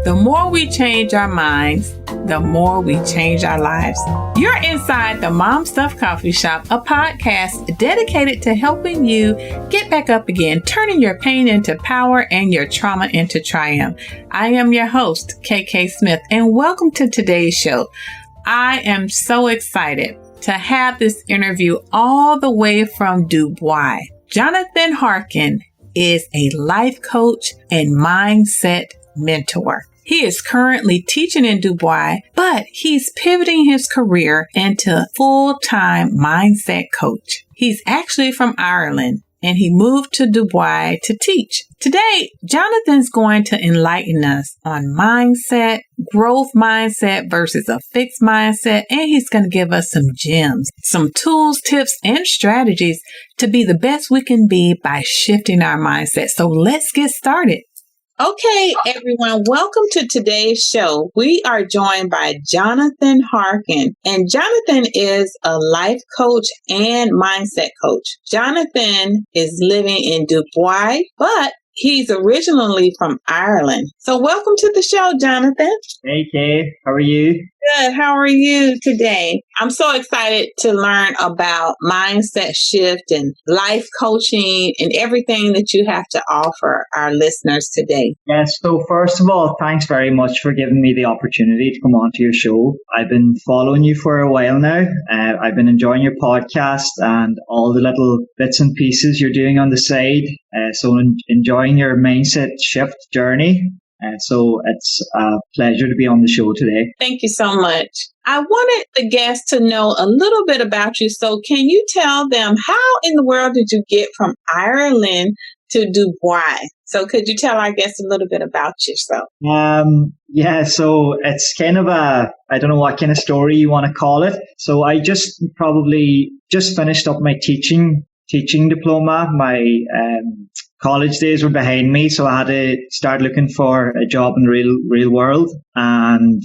The more we change our minds, the more we change our lives. You're inside the Mom Stuff Coffee Shop, a podcast dedicated to helping you get back up again, turning your pain into power and your trauma into triumph. I am your host, KK Smith, and welcome to today's show. I am so excited to have this interview all the way from Dubai. Jonathan Harkin is a life coach and mindset mentor. He is currently teaching in Dubai, but he's pivoting his career into full-time mindset coach. He's actually from Ireland, and he moved to Dubai to teach. Today, Jonathan's going to enlighten us on mindset, growth mindset versus a fixed mindset, and he's going to give us some gems, some tools, tips, and strategies to be the best we can be by shifting our mindset. So let's get started. Okay, everyone, welcome to today's show. We are joined by Jonathan Harkin, and Jonathan is a life coach and mindset coach. Jonathan is living in Dubai, but he's originally from Ireland. So welcome to the show, Jonathan. Hey, Kay. How are you? Good. How are you today? I'm so excited to learn about mindset shift and life coaching and everything that you have to offer our listeners today. Yes. So first of all, thanks very much for giving me the opportunity to come onto your show. I've been following you for a while now. I've been enjoying your podcast and all the little bits and pieces you're doing on the side. So enjoying your mindset shift journey. So it's a pleasure to be on the show today. Thank you so much. I wanted the guests to know a little bit about you. So can you tell them how in the world did you get from Ireland to Dubai? So could you tell our guests a little bit about yourself? So it's kind of I don't know what kind of story you want to call it. So I just finished up my teaching diploma. My college days were behind me, so I had to start looking for a job in the real world. And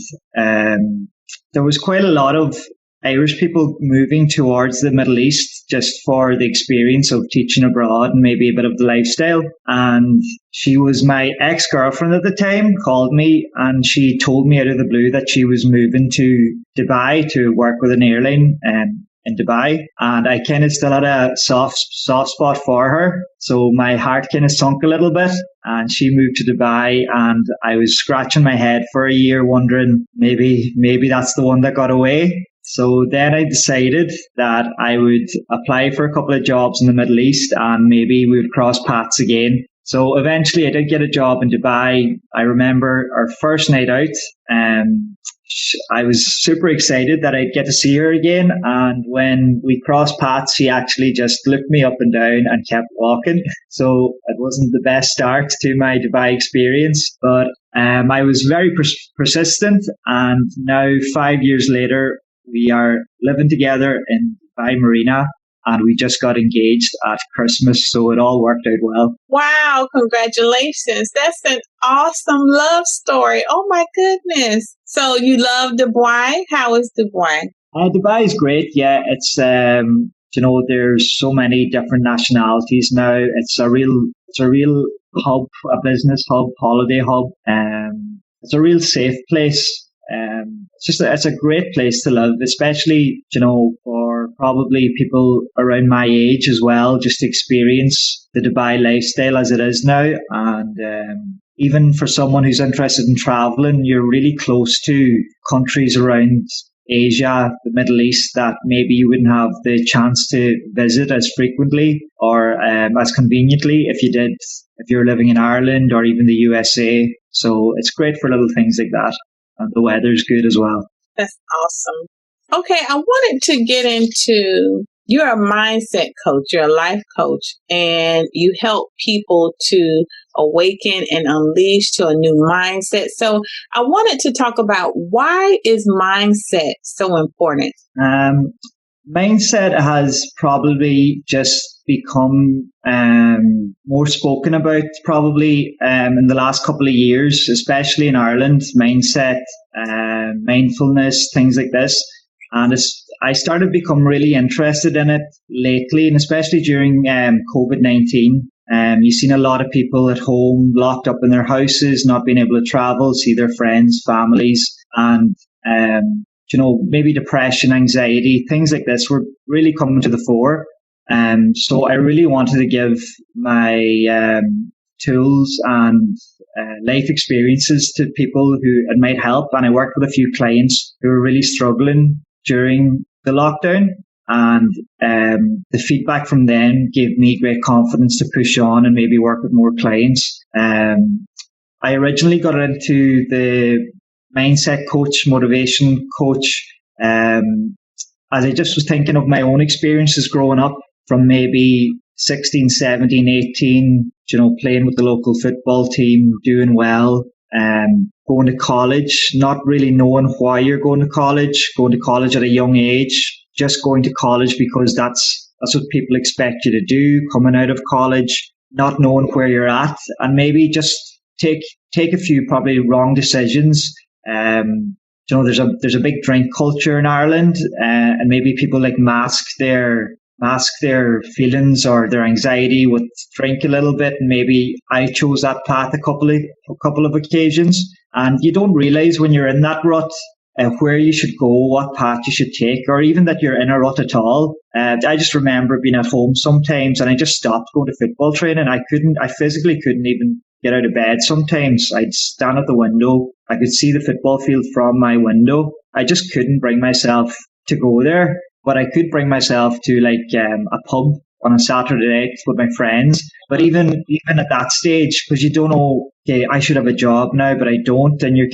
there was quite a lot of Irish people moving towards the Middle East just for the experience of teaching abroad and maybe a bit of the lifestyle. And she was my ex-girlfriend at the time, called me, and she told me out of the blue that she was moving to Dubai to work with an airline in Dubai, and I kind of still had a soft spot for her, so my heart kind of sunk a little bit. And she moved to Dubai, and I was scratching my head for a year wondering maybe that's the one that got away. So then I decided that I would apply for a couple of jobs in the Middle East and maybe we would cross paths again. So eventually I did get a job in Dubai. I remember our first night out, I was super excited that I'd get to see her again. And when we crossed paths, she actually just looked me up and down and kept walking. So it wasn't the best start to my Dubai experience, but I was very persistent. And now 5 years later, we are living together in Dubai Marina. And we just got engaged at Christmas, so it all worked out well. Wow, congratulations. That's an awesome love story. Oh my goodness. So you love Dubai? How is Dubai? Dubai is great, yeah. It's, there's so many different nationalities now. It's a real hub, a business hub, holiday hub. It's a real safe place. It's a great place to live, especially, for probably people around my age as well, just to experience the Dubai lifestyle as it is now. And even for someone who's interested in traveling, you're really close to countries around Asia, the Middle East, that maybe you wouldn't have the chance to visit as frequently or as conveniently if you're living in Ireland or even the USA. So it's great for little things like that. And the weather's good as well. That's awesome. Okay, I wanted to get into, you're a mindset coach, you're a life coach, and you help people to awaken and unleash to a new mindset. So I wanted to talk about, why is mindset so important? Mindset has probably just become more spoken about probably in the last couple of years, especially in Ireland. Mindset, mindfulness, things like this. And I started to become really interested in it lately, and especially during COVID-19. You've seen a lot of people at home locked up in their houses, not being able to travel, see their friends, families, and maybe depression, anxiety, things like this were really coming to the fore. So I really wanted to give my tools and life experiences to people who it might help. And I worked with a few clients who were really struggling during the lockdown. And the feedback from them gave me great confidence to push on and maybe work with more clients. I originally got into the mindset coach, motivation coach, as I just was thinking of my own experiences growing up from maybe 16, 17, 18, playing with the local football team, doing well, going to college, not really knowing why you're going to college at a young age, just going to college because that's what people expect you to do, coming out of college, not knowing where you're at, and maybe just take a few probably wrong decisions. There's a big drink culture in Ireland, and maybe people like mask their feelings or their anxiety with drink a little bit. And maybe I chose that path a couple of occasions. And you don't realize when you're in that rut where you should go, what path you should take, or even that you're in a rut at all. I just remember being at home sometimes and I just stopped going to football training. I physically couldn't even get out of bed sometimes. I'd stand at the window. I could see the football field from my window. I just couldn't bring myself to go there. But I could bring myself to a pub on a Saturday night with my friends. But even at that stage, because you don't know, okay, I should have a job now, but I don't, and you're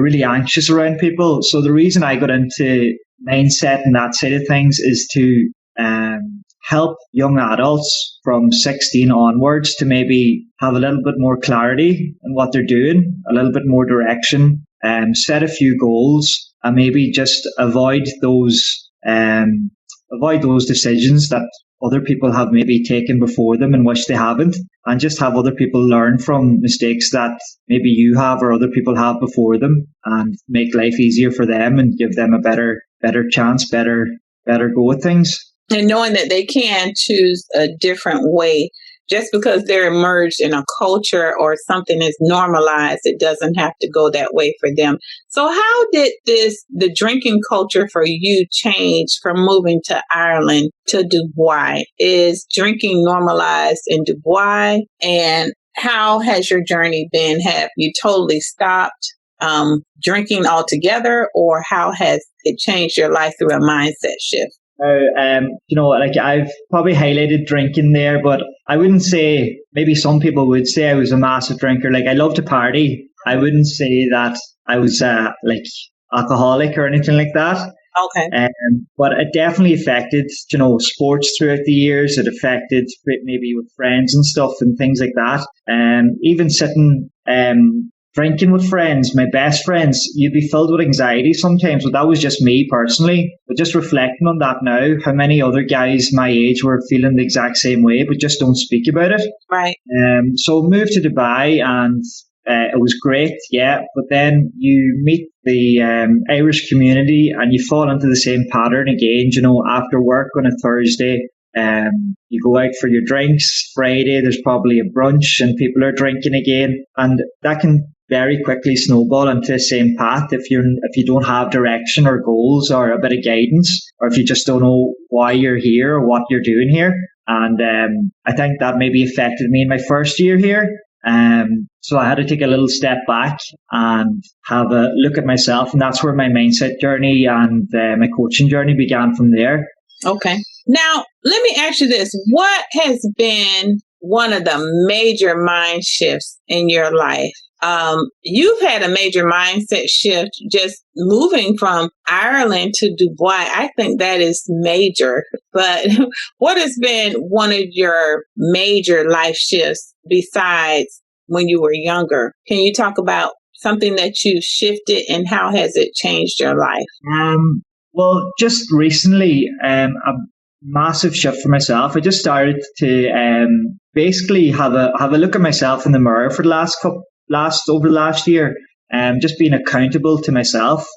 really anxious around people. So the reason I got into mindset and that side of things is to help young adults from 16 onwards to maybe have a little bit more clarity in what they're doing, a little bit more direction, set a few goals, and maybe just avoid those decisions that other people have maybe taken before them and wish they haven't, and just have other people learn from mistakes that maybe you have or other people have before them, and make life easier for them and give them a better chance, better go at things. And knowing that they can choose a different way. Just because they're immersed in a culture or something is normalized, it doesn't have to go that way for them. So how did the drinking culture for you change from moving to Ireland to Dubai? Is drinking normalized in Dubai? And how has your journey been? Have you totally stopped drinking altogether, or how has it changed your life through a mindset shift? I've probably highlighted drinking there, but I wouldn't say, maybe some people would say I was a massive drinker. I love to party. I wouldn't say that I was alcoholic or anything like that. Okay. But it definitely affected, sports throughout the years. It affected maybe with friends and stuff and things like that. Even sitting, drinking with friends, my best friends, you'd be filled with anxiety sometimes, but that was just me personally. But just reflecting on that now, how many other guys my age were feeling the exact same way, but just don't speak about it. Right. So moved to Dubai, and it was great, yeah. But then you meet the Irish community and you fall into the same pattern again, after work on a Thursday. You go out for your drinks. Friday, there's probably a brunch and people are drinking again. And that can very quickly snowball into the same path if you don't have direction or goals or a bit of guidance, or if you just don't know why you're here or what you're doing here. And I think that maybe affected me in my first year here. So I had to take a little step back and have a look at myself, and that's where my mindset journey and my coaching journey began from there. Okay. Now, let me ask you this. What has been one of the major mind shifts in your life? You've had a major mindset shift just moving from Ireland to Dubai. I think that is major. But what has been one of your major life shifts besides when you were younger? Can you talk about something that you shifted and how has it changed your life? Well, just recently, a massive shift for myself. I just started to basically have a look at myself in the mirror for the over the last year, just being accountable to myself.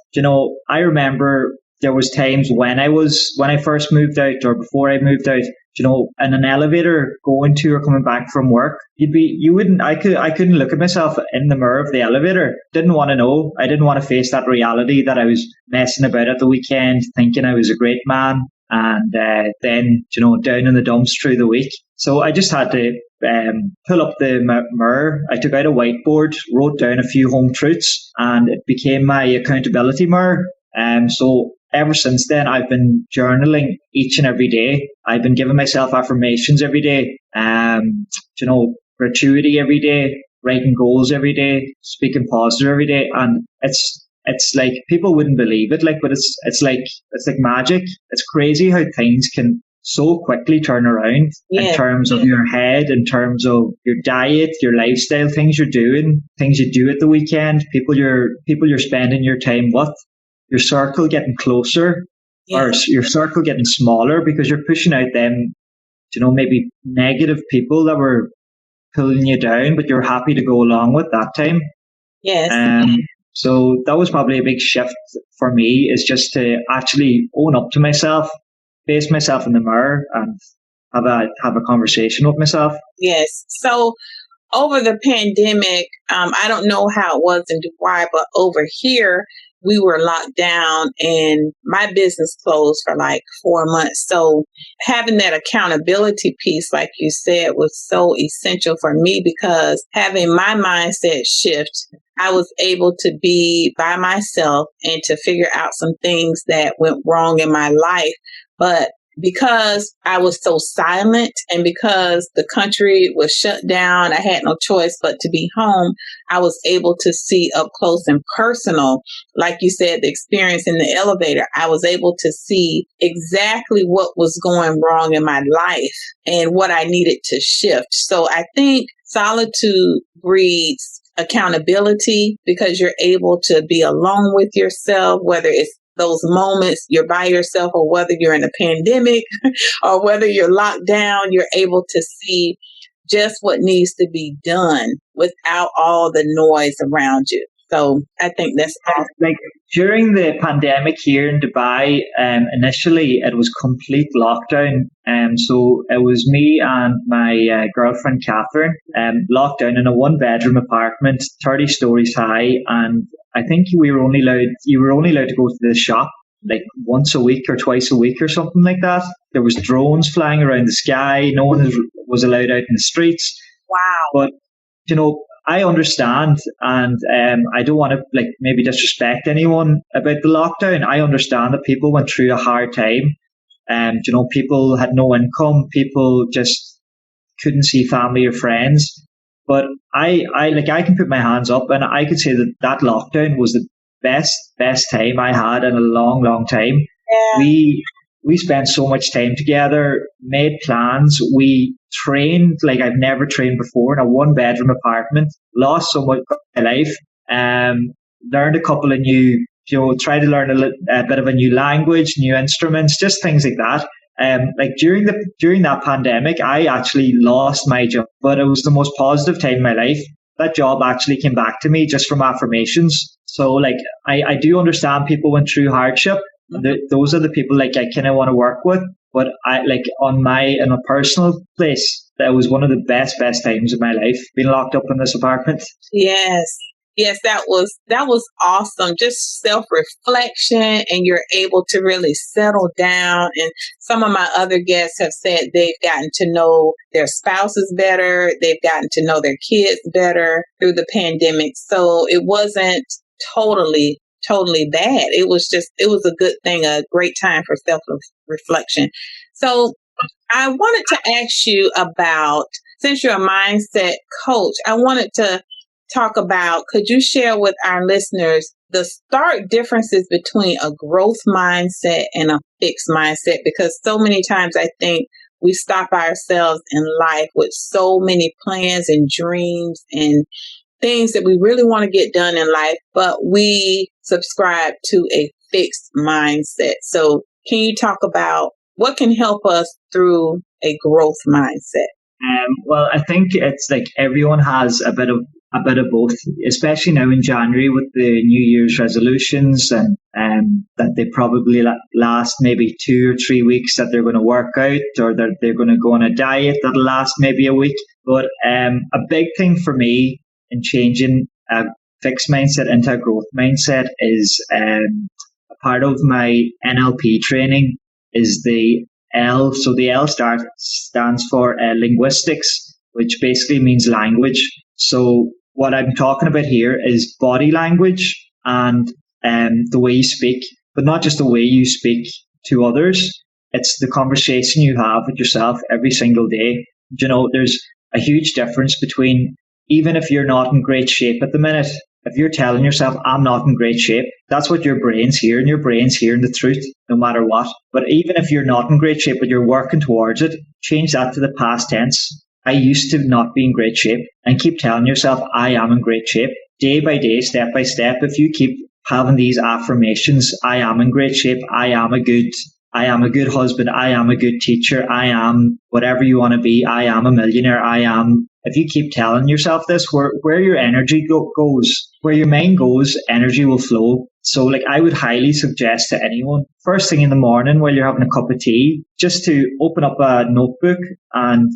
I remember there was times when I first moved out or before I moved out, in an elevator going to or coming back from work, I couldn't look at myself in the mirror of the elevator. Didn't want to know. I didn't want to face that reality that I was messing about at the weekend, thinking I was a great man, and then down in the dumps through the week. So I just had to pull up the mirror. I took out a whiteboard, wrote down a few home truths, and it became my accountability mirror. So ever since then, I've been journaling each and every day. I've been giving myself affirmations every day, gratuity every day, writing goals every day, speaking positive every day. And it's like, people wouldn't believe it, but it's like magic. It's crazy how things can so quickly turn around in terms of your head, in terms of your diet, your lifestyle, things you're doing, things you do at the weekend, people you're spending your time with. Your circle getting closer, or your circle getting smaller, because you're pushing out them, maybe negative people that were pulling you down, but you're happy to go along with that time. Yes. So that was probably a big shift for me, is just to actually own up to myself, face myself in the mirror, and have a conversation with myself. Yes. So over the pandemic, I don't know how it was in Dubai, but over here, we were locked down and my business closed for like 4 months. So having that accountability piece, like you said, was so essential for me, because having my mindset shift, I was able to be by myself and to figure out some things that went wrong in my life. But because I was so silent, and because the country was shut down, I had no choice but to be home. I was able to see up close and personal, like you said, the experience in the elevator. I was able to see exactly what was going wrong in my life and what I needed to shift. So I think solitude breeds accountability, because you're able to be alone with yourself, whether it's those moments you're by yourself, or whether you're in a pandemic or whether you're locked down, you're able to see just what needs to be done without all the noise around you. So I think that's awesome. Like during the pandemic here in Dubai, initially it was complete lockdown. So it was me and my girlfriend Catherine, locked down in a 1-bedroom apartment, 30 stories high, and I think you were only allowed to go to the shop like once a week or twice a week or something like that. There was drones flying around the sky. No one was allowed out in the streets. Wow. But I understand, and I don't want to maybe disrespect anyone about the lockdown. I understand that people went through a hard time. People had no income. People just couldn't see family or friends. But I can put my hands up, and I could say that lockdown was the best time I had in a long, long time. Yeah. We spent so much time together, made plans. We trained like I've never trained before in a 1-bedroom apartment. Lost so much of my life. Learned a couple of new, tried to learn a bit of a new language, new instruments, just things like that. During that pandemic, I actually lost my job, but it was the most positive time in my life. That job actually came back to me just from affirmations. So I do understand people went through hardship. Those are the people I kind of want to work with. But in a personal place, that was one of the best times of my life, being locked up in this apartment. Yes, that was awesome. Just self-reflection, and you're able to really settle down. And some of my other guests have said they've gotten to know their spouses better. They've gotten to know their kids better through the pandemic. So it wasn't totally bad. It was a good thing, a great time for self-reflection. So I wanted to ask you about, since you're a mindset coach, I wanted to talk about, could you share with our listeners the stark differences between a growth mindset and a fixed mindset? Because so many times I think we stop ourselves in life with so many plans and dreams and things that we really want to get done in life, but we subscribe to a fixed mindset. So can you talk about what can help us through a growth mindset? Well, I think it's everyone has a bit of a bit of both, especially now in January with the New Year's resolutions, and that they probably last maybe 2 or 3 weeks, that they're going to work out, or that they're going to go on a diet that'll last maybe a week. But a big thing for me in changing a fixed mindset into a growth mindset is a part of my NLP training is the L. So the L stands for linguistics, which basically means language. So what I'm talking about here is body language and the way you speak, but not just the way you speak to others. It's the conversation you have with yourself every single day. You know, there's a huge difference between, even if you're not in great shape at the minute, if you're telling yourself, I'm not in great shape, that's what your brain's hearing. Your brain's hearing the truth no matter what. But even if you're not in great shape, but you're working towards it, change that to the past tense. I used to not be in great shape, and keep telling yourself, I am in great shape. Day by day, step by step, if you keep having these affirmations, I am in great shape, I am a good husband, I am a good teacher, I am whatever you want to be, I am a millionaire, if you keep telling yourself this, where your energy goes, where your mind goes, energy will flow. So like, I would highly suggest to anyone, first thing in the morning while you're having a cup of tea, just to open up a notebook and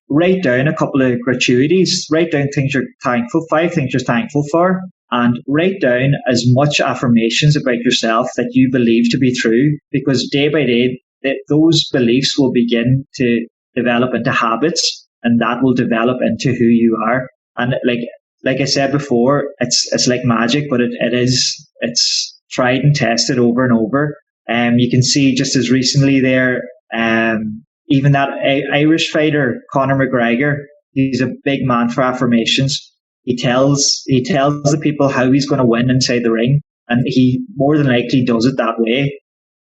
write down a couple of gratuities, write down things you're thankful, 5 things you're thankful for, and write down as much affirmations about yourself that you believe to be true, because day by day, those beliefs will begin to develop into habits, and that will develop into who you are. And like I said before, it's like magic, but it's tried and tested over and over. You can see just as recently there, even that Irish fighter, Conor McGregor, he's a big man for affirmations. He tells the people how he's going to win inside the ring, and he more than likely does it that way.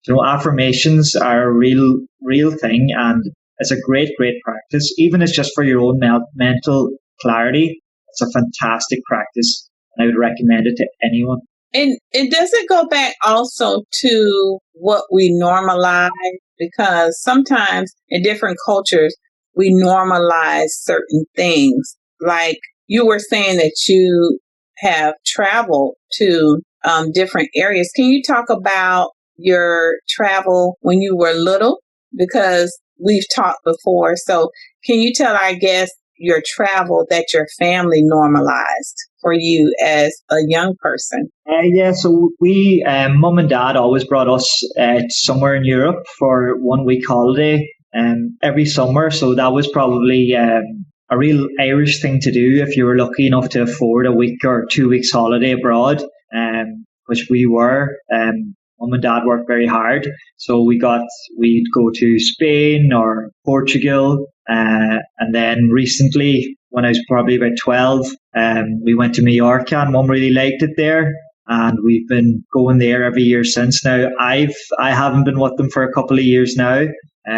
You know, affirmations are a real thing, and it's a great practice. Even if it's just for your own mental clarity, it's a fantastic practice, and I would recommend it to anyone. And does it go back also to what we normalize? Because sometimes in different cultures, we normalize certain things. Like you were saying that you have traveled to different areas. Can you talk about your travel when you were little? Because we've talked before. So can you tell our guests your travel that your family normalized for you as a young person? Yeah, so we, mum and dad always brought us somewhere in Europe for 1 week holiday every summer. So that was probably a real Irish thing to do if you were lucky enough to afford a week or 2 weeks holiday abroad, which we were. Mum and dad worked very hard. So we'd go to Spain or Portugal. And then recently, when I was probably about 12, we went to Mallorca, and Mum really liked it there. And we've been going there every year since. Now, I haven't been with them for a couple of years now.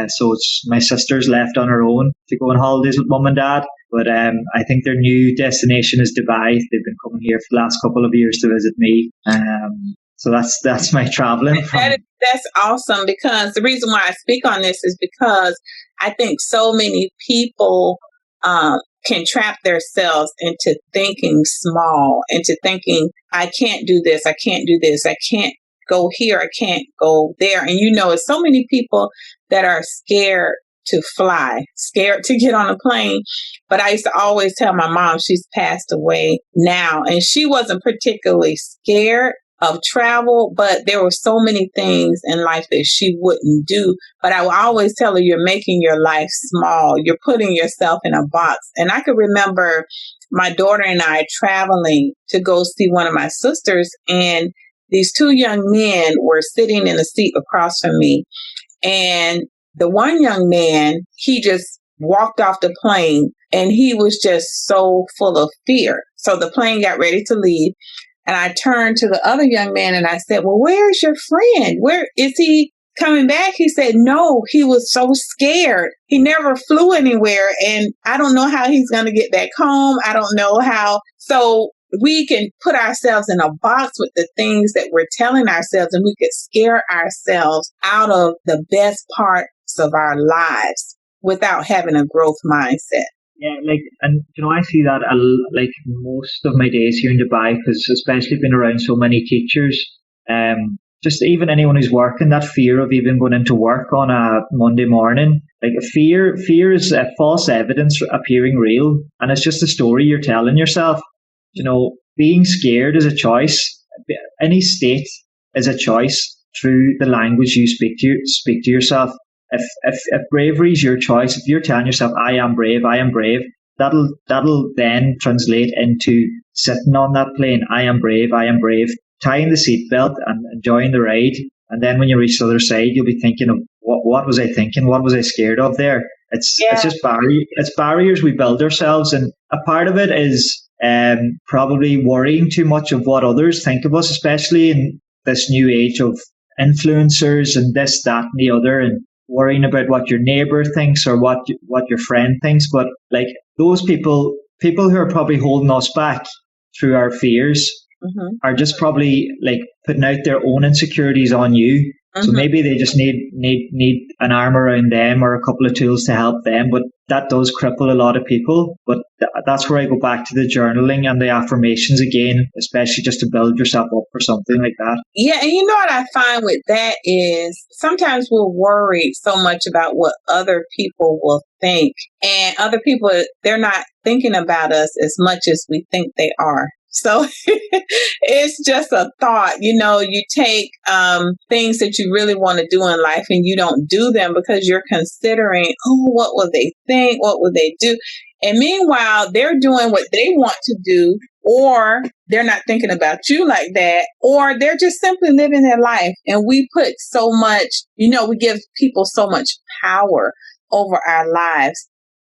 So it's my sister's left on her own to go on holidays with Mum and Dad. But I think their new destination is Dubai. They've been coming here for the last couple of years to visit me. So that's my traveling. That's awesome, because the reason why I speak on this is because I think so many people can trap themselves into thinking small, into thinking, I can't do this, I can't do this, I can't go here, I can't go there. And you know, it's so many people that are scared to fly, scared to get on a plane. But I used to always tell my mom, she's passed away now, and she wasn't particularly scared of travel, but there were so many things in life that she wouldn't do. But I would always tell her, you're making your life small. You're putting yourself in a box. And I could remember my daughter and I traveling to go see one of my sisters, and these 2 young men were sitting in a seat across from me. And the one young man, he just walked off the plane, and he was just so full of fear. So the plane got ready to leave. And I turned to the other young man and I said, well, where's your friend? Where is he coming back? He said, no, he was so scared. He never flew anywhere. And I don't know how he's going to get back home. I don't know how. So we can put ourselves in a box with the things that we're telling ourselves, and we could scare ourselves out of the best parts of our lives without having a growth mindset. Yeah, like, and I see that like most of my days here in Dubai, because especially being around so many teachers, just even anyone who's working, that fear of even going into work on a Monday morning, like fear is false evidence appearing real, and it's just a story you're telling yourself. Being scared is a choice. Any state is a choice through the language you speak to yourself. If bravery is your choice, if you're telling yourself, I am brave, that'll then translate into sitting on that plane, I am brave, tying the seatbelt and enjoying the ride. And then when you reach the other side, you'll be thinking of what was I thinking? What was I scared of there? It's Yeah. just it's barriers we build ourselves, and a part of it is probably worrying too much of what others think of us, especially in this new age of influencers and this, that, and the other, and worrying about what your neighbor thinks or what your friend thinks. But like those people who are probably holding us back through our fears Mm-hmm. are just probably like putting out their own insecurities on you. So Mm-hmm. maybe they just need an arm around them or a couple of tools to help them. But that does cripple a lot of people. But that's where I go back to the journaling and the affirmations again, especially just to build yourself up for something like that. Yeah, and you know what I find with that is sometimes we're worried so much about what other people will think, and other people, they're not thinking about us as much as we think they are. So it's just a thought. You take things that you really want to do in life and you don't do them because you're considering, oh, what will they think? What will they do? And meanwhile, they're doing what they want to do, or they're not thinking about you like that, or they're just simply living their life. And we put so much, we give people so much power over our lives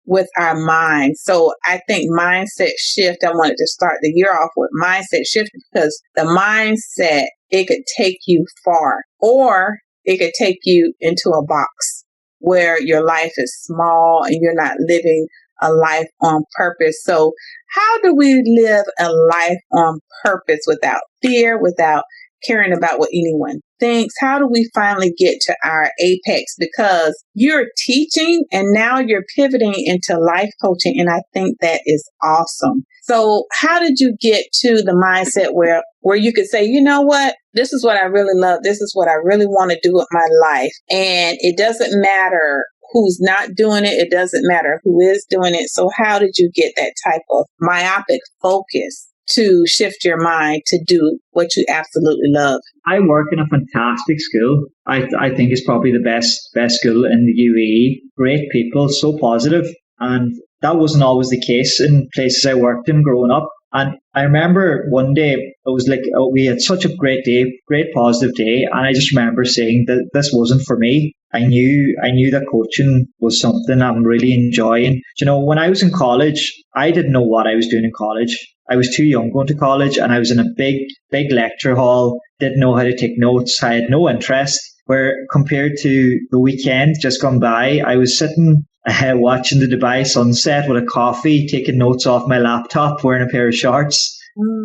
with our minds. So I think mindset shift, I wanted to start the year off with mindset shift, because the mindset, it could take you far, or it could take you into a box where your life is small and you're not living a life on purpose. So how do we live a life on purpose without fear, without caring about what anyone thinks? How do we finally get to our apex? Because you're teaching and now you're pivoting into life coaching. And I think that is awesome. So how did you get to the mindset where you could say, you know what, this is what I really love. This is what I really want to do with my life. And it doesn't matter who's not doing it. It doesn't matter who is doing it. So how did you get that type of myopic focus to shift your mind to do what you absolutely love? I work in a fantastic school. I think it's probably the best school in the UAE. Great people, so positive. And that wasn't always the case in places I worked in growing up. And I remember one day, it was like, we had such a great day, great positive day. And I just remember saying that this wasn't for me. I knew that coaching was something I'm really enjoying. When I was in college, I didn't know what I was doing in college. I was too young going to college, and I was in a big lecture hall, didn't know how to take notes. I had no interest. Where compared to the weekend just gone by, I was sitting watching the Dubai sunset with a coffee, taking notes off my laptop, wearing a pair of shorts.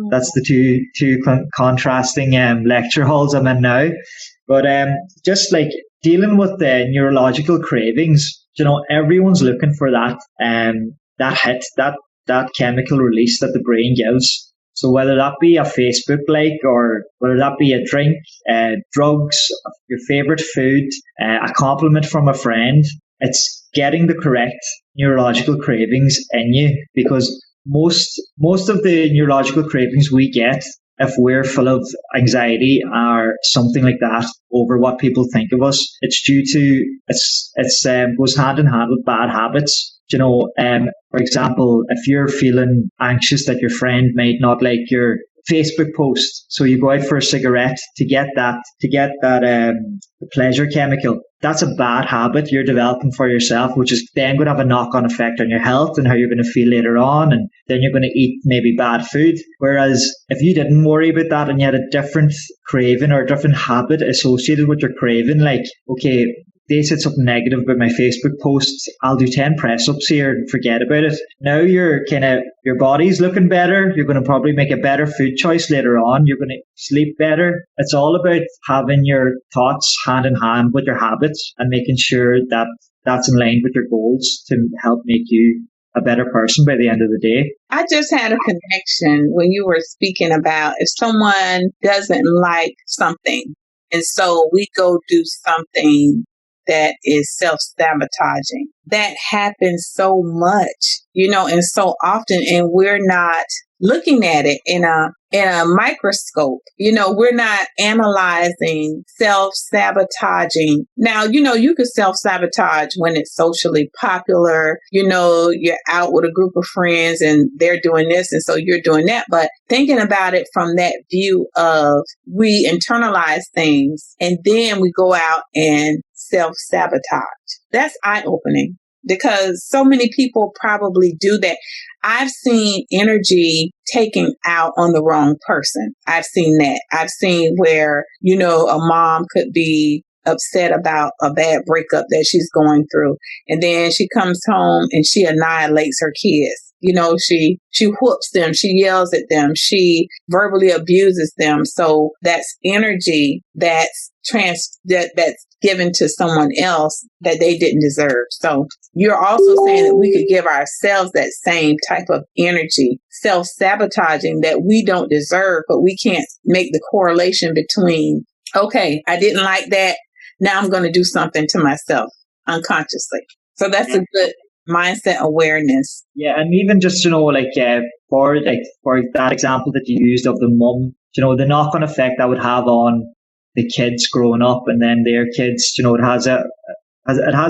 That's the two contrasting lecture halls I'm in now. But just like dealing with the neurological cravings, everyone's looking for that hit, that chemical release that the brain gives. So whether that be a Facebook like, or whether that be a drink, drugs, your favorite food, a compliment from a friend, it's getting the correct neurological cravings in you, because most of the neurological cravings we get, if we're full of anxiety or something like that over what people think of us, it's due to it's goes hand in hand with bad habits. For example, if you're feeling anxious that your friend might not like your Facebook post, so you go out for a cigarette to get that pleasure chemical. That's a bad habit you're developing for yourself, which is then going to have a knock-on effect on your health and how you're going to feel later on, and then you're going to eat maybe bad food. Whereas if you didn't worry about that and you had a different craving or a different habit associated with your craving, like, okay, they said something negative about my Facebook posts, I'll do 10 press ups here and forget about it. Now your body's looking better. You're going to probably make a better food choice later on. You're going to sleep better. It's all about having your thoughts hand in hand with your habits and making sure that that's in line with your goals to help make you a better person by the end of the day. I just had a connection when you were speaking about if someone doesn't like something, and so we go do something that is self-sabotaging. That happens so much, and so often, and we're not looking at it in a microscope. We're not analyzing self-sabotaging. Now, you could self-sabotage when it's socially popular. You're out with a group of friends and they're doing this, and so you're doing that. But thinking about it from that view of we internalize things and then we go out and self-sabotage. That's eye-opening because so many people probably do that. I've seen energy taken out on the wrong person. I've seen that. I've seen where, a mom could be upset about a bad breakup that she's going through. And then she comes home and she annihilates her kids. She whoops them. She yells at them. She verbally abuses them. So that's energy that's given to someone else that they didn't deserve. So you're also saying that we could give ourselves that same type of energy, self-sabotaging that we don't deserve, but we can't make the correlation between, okay, I didn't like that. Now I'm going to do something to myself unconsciously. So that's a good mindset awareness. Yeah, and even just, for that example that you used of the mum, the knock-on effect that would have on the kids growing up and then their kids, it has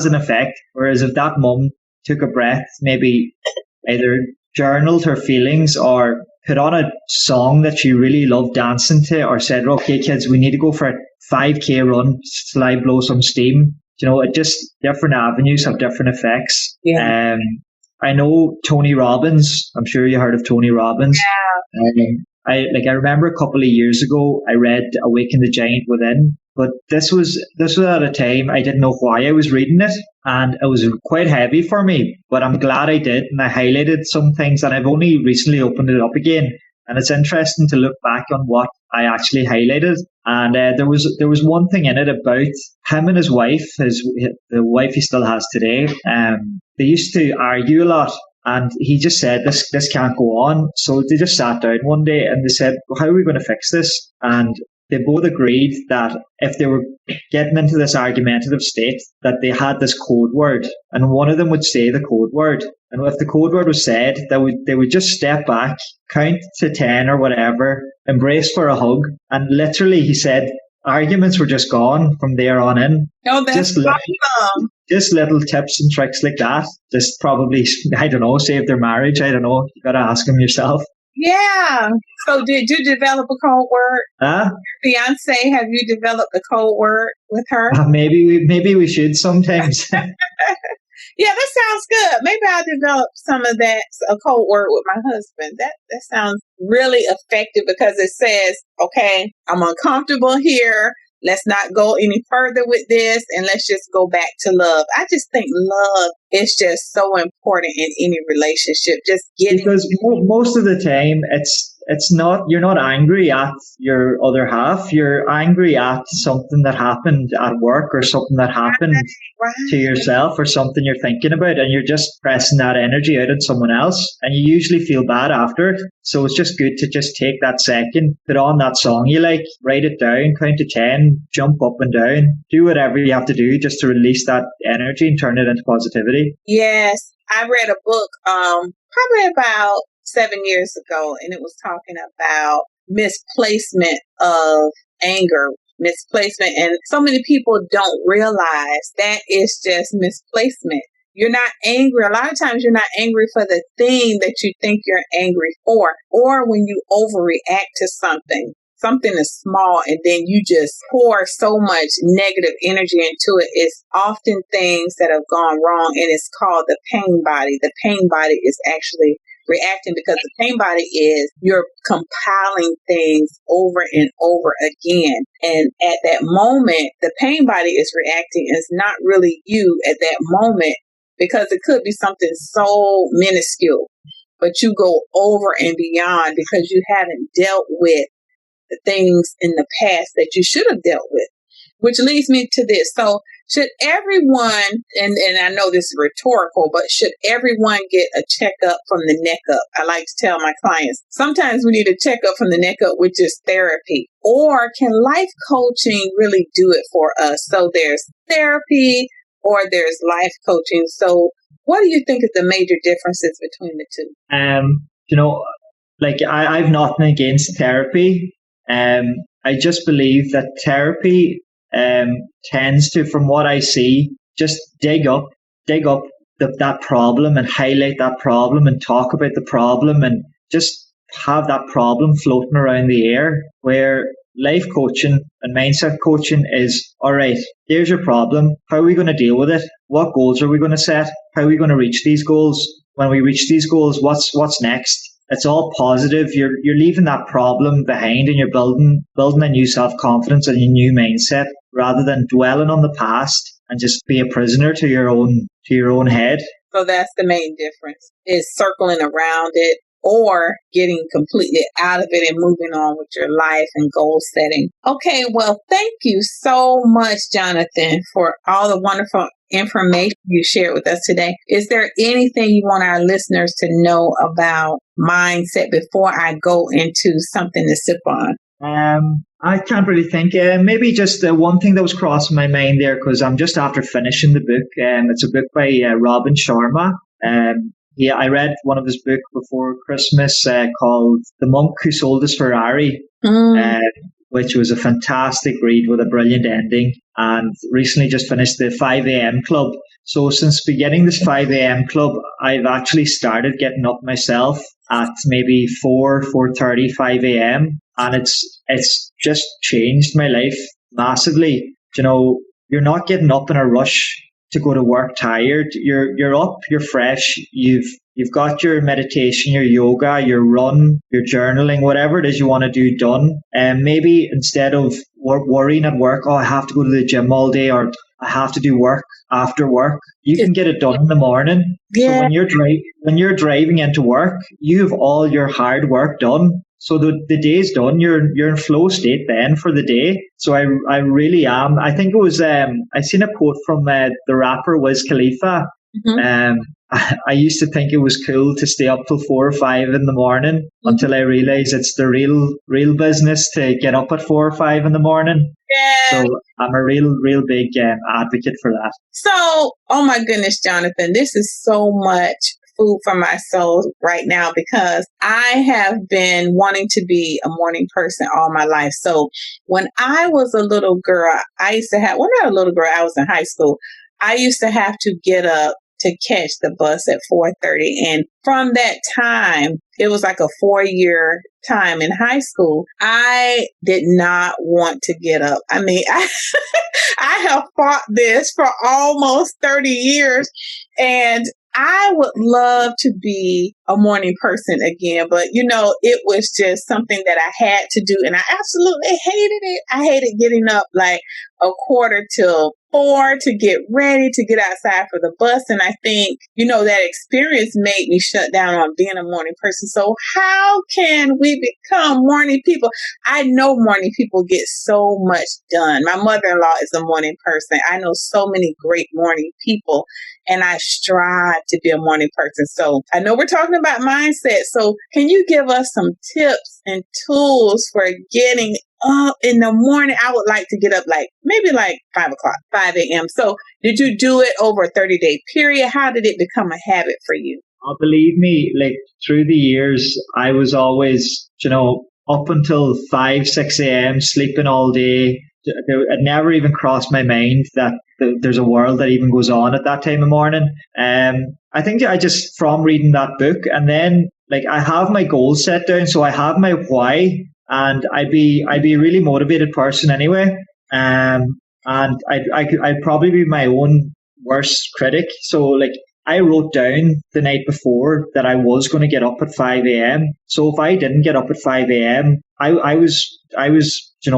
an effect. Whereas if that mum took a breath, maybe either journaled her feelings or put on a song that she really loved dancing to, or said, okay, kids, we need to go for a 5K run till I blow some steam. It just different avenues have different effects. Yeah. I know Tony Robbins. I'm sure you heard of Tony Robbins. Yeah. I remember a couple of years ago, I read Awaken the Giant Within, but this was at a time I didn't know why I was reading it, and it was quite heavy for me, but I'm glad I did, and I highlighted some things, and I've only recently opened it up again, and it's interesting to look back on what I actually highlighted, and there was one thing in it about him and his wife, the wife he still has today. They used to argue a lot. And he just said, this can't go on. So they just sat down one day and they said, well, how are we going to fix this? And they both agreed that if they were getting into this argumentative state, that they had this code word. And one of them would say the code word. And if the code word was said, they would just step back, count to 10 or whatever, embrace for a hug. And literally, he said, arguments were just gone from there on in. Oh, that's awesome. Just little tips and tricks like that. Just probably, I don't know, save their marriage. I don't know. You got to ask them yourself. Yeah. So did you develop a code word? Huh? Your fiance, have you developed a code word with her? Maybe we should sometimes. Yeah, that sounds good. Maybe I'll develop some of that, a code word with my husband. That sounds really effective because it says, okay, I'm uncomfortable here. Let's not go any further with this, and let's just go back to love. I just think love is just so important in any relationship. Just because most of the time it's not, you're not angry at your other half. You're angry at something that happened at work or something that happened to yourself or something you're thinking about, and you're just pressing that energy out on someone else, and you usually feel bad after it. So it's just good to just take that second, put on that song you like, write it down, count to 10, jump up and down, do whatever you have to do just to release that energy and turn it into positivity. Yes. I read a book probably about 7 years ago, and it was talking about misplacement of anger, misplacement. And so many people don't realize that is just misplacement. You're not angry. A lot of times you're not angry for the thing that you think you're angry for, or when you overreact to something. Something is small and then you just pour so much negative energy into it. It's often things that have gone wrong, and it's called the pain body. The pain body is actually reacting because the pain body is you're compiling things over and over again. And at that moment, the pain body is reacting. It's not really you at that moment because it could be something so minuscule, but you go over and beyond because you haven't dealt with the things in the past that you should have dealt with, which leads me to this. So should everyone, and I know this is rhetorical, but should everyone get a checkup from the neck up? I like to tell my clients, sometimes we need a checkup from the neck up, which is therapy. Or can life coaching really do it for us? So there's therapy or there's life coaching. So what do you think is the major differences between the two? I've nothing against therapy. I just believe that therapy tends to, from what I see, just dig up that problem and highlight that problem and talk about the problem and just have that problem floating around the air, where life coaching and mindset coaching is, all right, here's your problem. How are we going to deal with it? What goals are we going to set? How are we going to reach these goals? When we reach these goals, what's next? It's all positive. You're leaving that problem behind and you're building a new self-confidence and a new mindset rather than dwelling on the past and just be a prisoner to your own head. So that's the main difference, is circling around it or getting completely out of it and moving on with your life and goal setting. Okay, well, thank you so much, Jonathan, for all the wonderful information you shared with us today. Is there anything you want our listeners to know about mindset before I go into something to sip on? I can't really think. Maybe just one thing that was crossing my mind there, because I'm just after finishing the book. It's a book by Robin Sharma. I read one of his books before Christmas called The Monk Who Sold His Ferrari, which was a fantastic read with a brilliant ending. And recently just finished the 5 a.m. club. So since beginning this 5 a.m. club, I've actually started getting up myself at maybe 4:30, 5 a.m. And it's just changed my life massively. You're not getting up in a rush to go to work tired. You're up, you're fresh, you've got your meditation, your yoga, your run, your journaling, whatever it is you want to do done. And maybe instead of worrying at work, I have to go to the gym all day, or I have to do work after work, you can get it done in the morning. Yeah. So when you're driving into work, you have all your hard work done. So the day's done. You're in flow state then for the day. So I really am. I think it was I seen a quote from the rapper Wiz Khalifa. Mm-hmm. I used to think it was cool to stay up till 4 or 5 in the morning until I realized it's the real business to get up at 4 or 5 in the morning. Yeah. So I'm a real big advocate for that. So, oh my goodness, Jonathan, this is so much food for my soul right now, because I have been wanting to be a morning person all my life. So when I was a little girl, I was in high school, I used to have to get up to catch the bus at 4:30. And from that time, it was like a 4-year time in high school, I did not want to get up. I mean, I have fought this for almost 30 years, and I would love to be a morning person again, but it was just something that I had to do, and I absolutely hated it. I hated getting up like a 4:45 to get ready to get outside for the bus, and I think, that experience made me shut down on being a morning person. So how can we become morning people? I know morning people get so much done. My mother-in-law is a morning person. I know so many great morning people, and I strive to be a morning person. So I know we're talking about mindset. So can you give us some tips and tools for getting up in the morning? I would like to get up maybe 5 a.m. So did you do it over a 30-day period? How did it become a habit for you? Believe me, through the years, I was always, up until 5, 6 a.m., sleeping all day. It never even crossed my mind that there's a world that even goes on at that time of morning. I think I just, from reading that book, and then I have my goals set down, so I have my why, and I'd be a really motivated person anyway. And I'd probably be my own worst critic. So I wrote down the night before that I was going to get up at 5 a.m. So if I didn't get up at 5 a.m., I was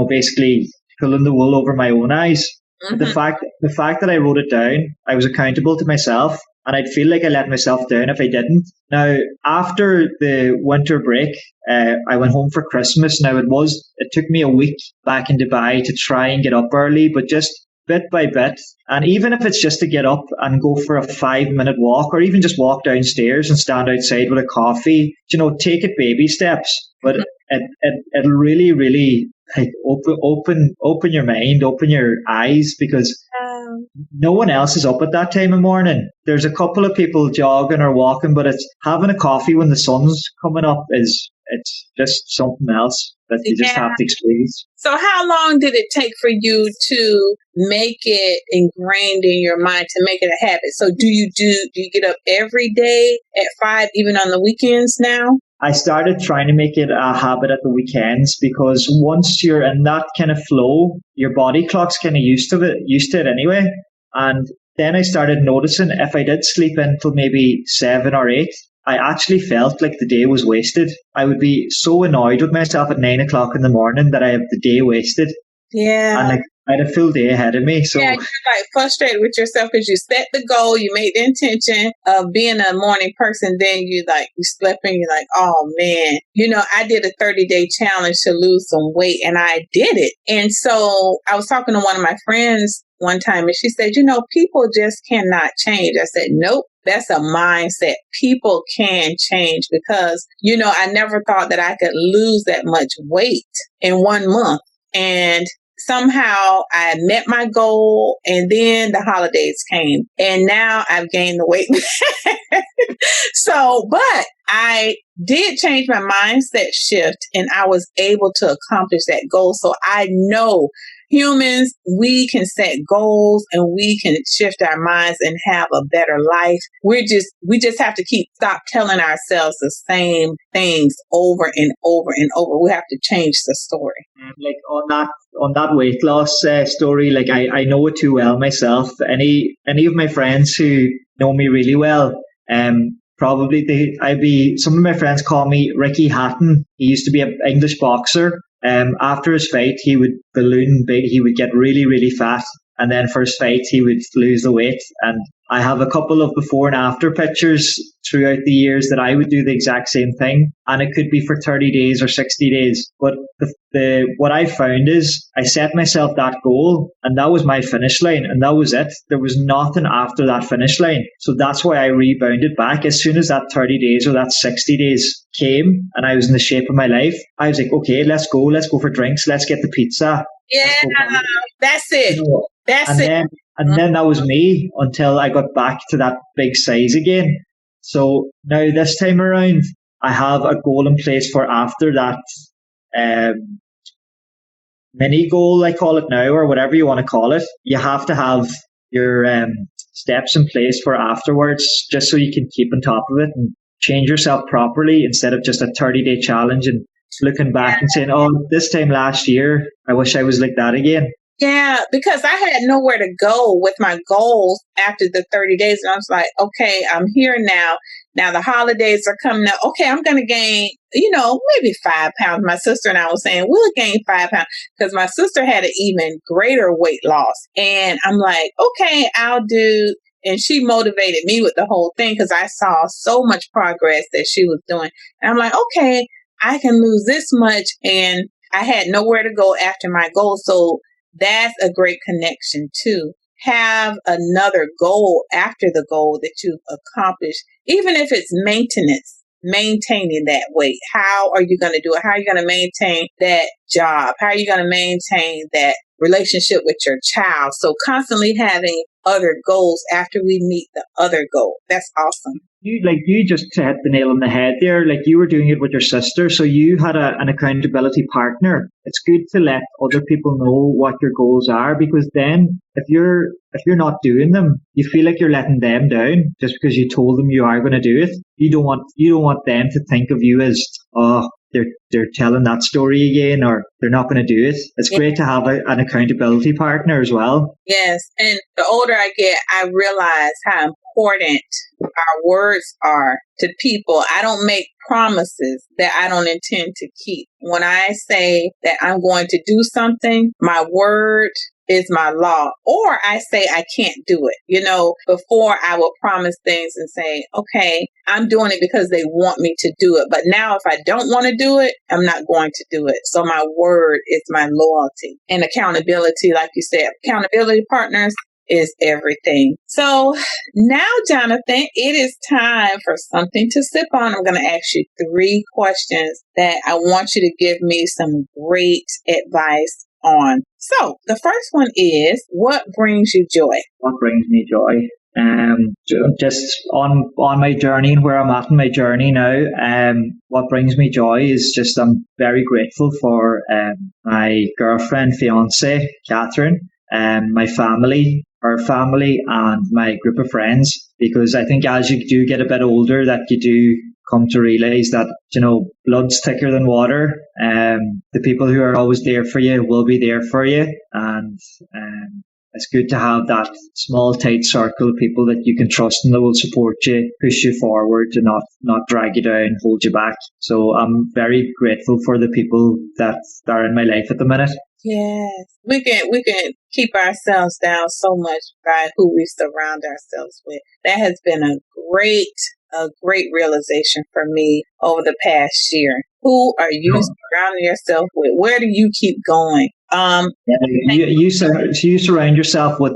basically pulling the wool over my own eyes. Mm-hmm. The fact that I wrote it down, I was accountable to myself, and I'd feel like I let myself down if I didn't. Now, after the winter break, I went home for Christmas. Now, it took me a week back in Dubai to try and get up early, but just bit by bit. And even if it's just to get up and go for a 5 minute walk, or even just walk downstairs and stand outside with a coffee, take it baby steps. But it'll really, really like open your mind, open your eyes, because no one else is up at that time of morning. There's a couple of people jogging or walking, but it's having a coffee when the sun's coming up it's just something else that you just have to experience. So how long did it take for you to make it ingrained in your mind, to make it a habit? So do you get up every day at 5, even on the weekends now? I started trying to make it a habit at the weekends, because once you're in that kind of flow, your body clock's kind of used to it anyway. And then I started noticing if I did sleep in till maybe 7 or 8, I actually felt like the day was wasted. I would be so annoyed with myself at 9 o'clock in the morning that I have the day wasted. Yeah. And I had a full day ahead of me. So yeah, you're like frustrated with yourself because you set the goal, you made the intention of being a morning person, then you slept in, you're like, oh man, I did a 30-day challenge to lose some weight, and I did it. And so I was talking to one of my friends one time, and she said, people just cannot change. I said, nope. That's a mindset. People can change, because, I never thought that I could lose that much weight in 1 month. And somehow I met my goal, and then the holidays came, and now I've gained the weight. But I did change my mindset shift, and I was able to accomplish that goal. So I know humans, we can set goals and we can shift our minds and have a better life. We just have to stop telling ourselves the same things over and over and over. We have to change the story. Like on that weight loss story, like I know it too well myself. Any of my friends who know me really well, some of my friends call me Ricky Hatton. He used to be an English boxer. After his fight, he would balloon big. He would get really, really fat. And then for his fight, he would lose the weight. And I have a couple of before and after pictures throughout the years that I would do the exact same thing. And it could be for 30 days or 60 days. But what I found is I set myself that goal, and that was my finish line, and that was it. There was nothing after that finish line. So that's why I rebounded back. As soon as that 30 days or that 60 days came and I was in the shape of my life, I was like, okay, let's go for drinks. Let's get the pizza. Yeah, that's it. Then that was me until I got back to that big size again. So now this time around, I have a goal in place for after that mini goal, I call it now, or whatever you want to call it. You have to have your steps in place for afterwards, just so you can keep on top of it and change yourself properly, instead of just a 30-day challenge and looking back and saying, oh, this time last year, I wish I was like that again. Yeah, because I had nowhere to go with my goals after the 30 days. And I was like, okay, I'm here now. Now the holidays are coming up. Okay, I'm going to gain, maybe 5 pounds. My sister and I were saying we'll gain 5 pounds, because my sister had an even greater weight loss. And I'm like, okay, I'll do. And she motivated me with the whole thing, because I saw so much progress that she was doing. And I'm like, okay, I can lose this much. And I had nowhere to go after my goal. So that's a great connection too. Have another goal after the goal that you've accomplished, even if it's maintaining that weight. How are you going to do it? How are you going to maintain that job? How are you going to maintain that relationship with your child? So constantly having other goals after we meet the other goal. That's awesome. You just hit the nail on the head there. Like, you were doing it with your sister, so you had an accountability partner. It's good to let other people know what your goals are, because then if you're not doing them, you feel like you're letting them down just because you told them you are going to do it. You don't want them to think of you as, oh, they're telling that story again, or they're not going to do it. It's great to have an accountability partner as well. Yes, and the older I get, I realize how important our words are to people. I don't make promises that I don't intend to keep. When I say that I'm going to do something, my word is my law. Or I say I can't do it. Before I will promise things and say, okay, I'm doing it because they want me to do it. But now if I don't want to do it, I'm not going to do it. So my word is my loyalty. And accountability, like you said, accountability partners is everything. So now, Jonathan, it is time for something to sip on. I'm going to ask you 3 questions that I want you to give me some great advice on. So the first one is, what brings you joy? What brings me joy? Just on my journey and where I'm at in my journey now, what brings me joy is just I'm very grateful for my girlfriend, fiance, Catherine, my family, her family, and my group of friends. Because I think as you do get a bit older, that you do come to realize that, blood's thicker than water. The people who are always there for you will be there for you. And it's good to have that small, tight circle of people that you can trust and that will support you, push you forward, and not drag you down, hold you back. So I'm very grateful for the people that are in my life at the minute. Yes, we can keep ourselves down so much by who we surround ourselves with. That has been a great realization for me over the past year. Who are you surrounding yourself with? Where do you keep going? You surround yourself with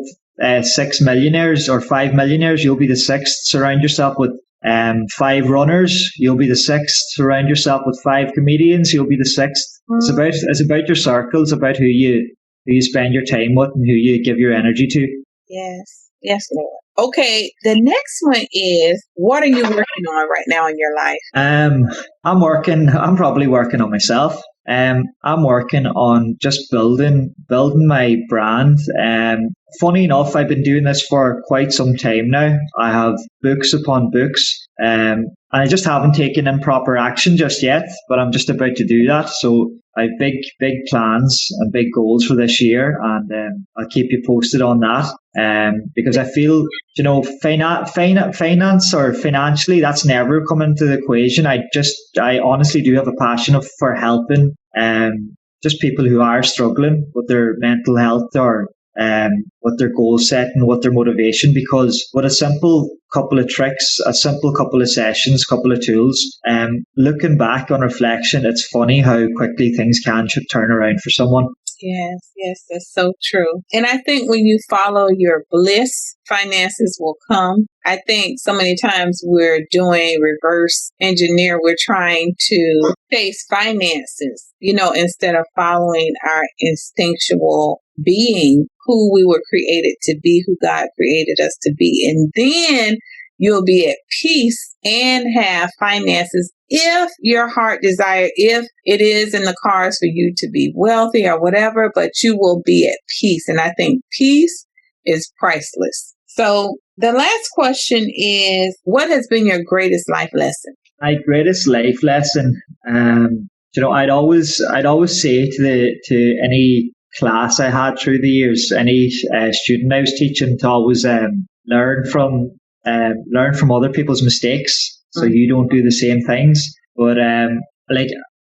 6 millionaires or 5 millionaires, you'll be the 6th. Surround yourself with 5 runners, you'll be the 6th. Surround yourself with 5 comedians, you'll be the 6th. It's about your circle. It's about who you spend your time with and who you give your energy to. Yes, Lord. Okay, the next one is, what are you working on right now in your life? I'm probably working on myself. I'm working on just building my brand. Funny enough, I've been doing this for quite some time now. I have books upon books, and I just haven't taken in proper action just yet, but I'm just about to do that. So I have big plans and big goals for this year, and I'll keep you posted on that. Because I feel, finance or financially, that's never come into the equation. I honestly do have a passion for helping just people who are struggling with their mental health or what their goal set and what their motivation, because with a simple couple of tricks, a simple couple of sessions, couple of tools, looking back on reflection, it's funny how quickly things can turn around for someone. Yes, that's so true. And I think when you follow your bliss, finances will come. I think so many times we're doing reverse engineer. We're trying to chase finances, instead of following our instinctual being, who we were created to be, who God created us to be. And then you'll be at peace and have finances if your heart desire, if it is in the cards for you to be wealthy or whatever, but you will be at peace. And I think peace is priceless. So the last question is, what has been your greatest life lesson? My greatest life lesson, I'd always say to any class I had through the years, any student I was teaching, to always learn from other people's mistakes, so you don't do the same things. But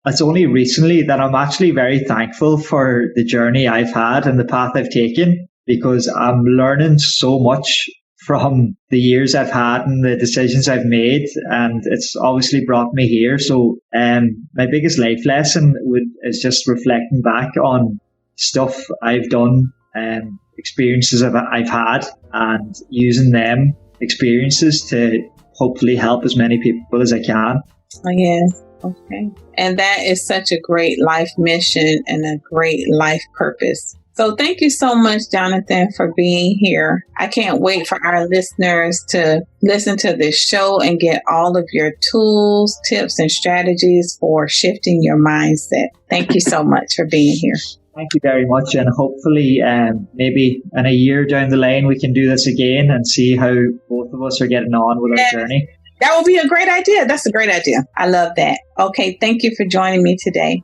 it's only recently that I'm actually very thankful for the journey I've had and the path I've taken, because I'm learning so much from the years I've had and the decisions I've made, and it's obviously brought me here. So my biggest life lesson is just reflecting back on stuff I've done, experiences I've had, and using them experiences to hopefully help as many people as I can. Oh, yes. Okay. And that is such a great life mission and a great life purpose. So thank you so much, Jonathan, for being here. I can't wait for our listeners to listen to this show and get all of your tools, tips, and strategies for shifting your mindset. Thank you so much for being here. Thank you very much. And hopefully maybe in a year down the line, we can do this again and see how both of us are getting on with our journey. That would be a great idea. That's a great idea. I love that. Okay. Thank you for joining me today.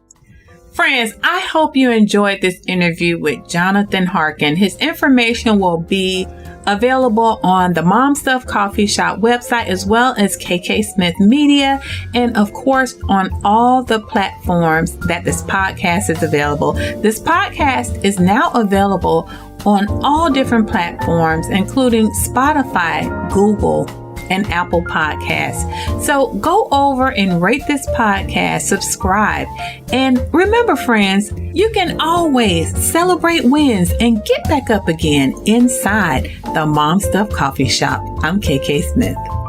Friends, I hope you enjoyed this interview with Jonathan Harkin. His information will be available on the Mom Stuff Coffee Shop website, as well as KK Smith Media, and of course on all the platforms that this podcast is available. This podcast is now available on all different platforms, including Spotify, Google, and Apple Podcasts. So go over and rate this podcast, subscribe, and remember, friends, you can always celebrate wins and get back up again inside the Mom Stuff Coffee Shop. I'm KK Smith.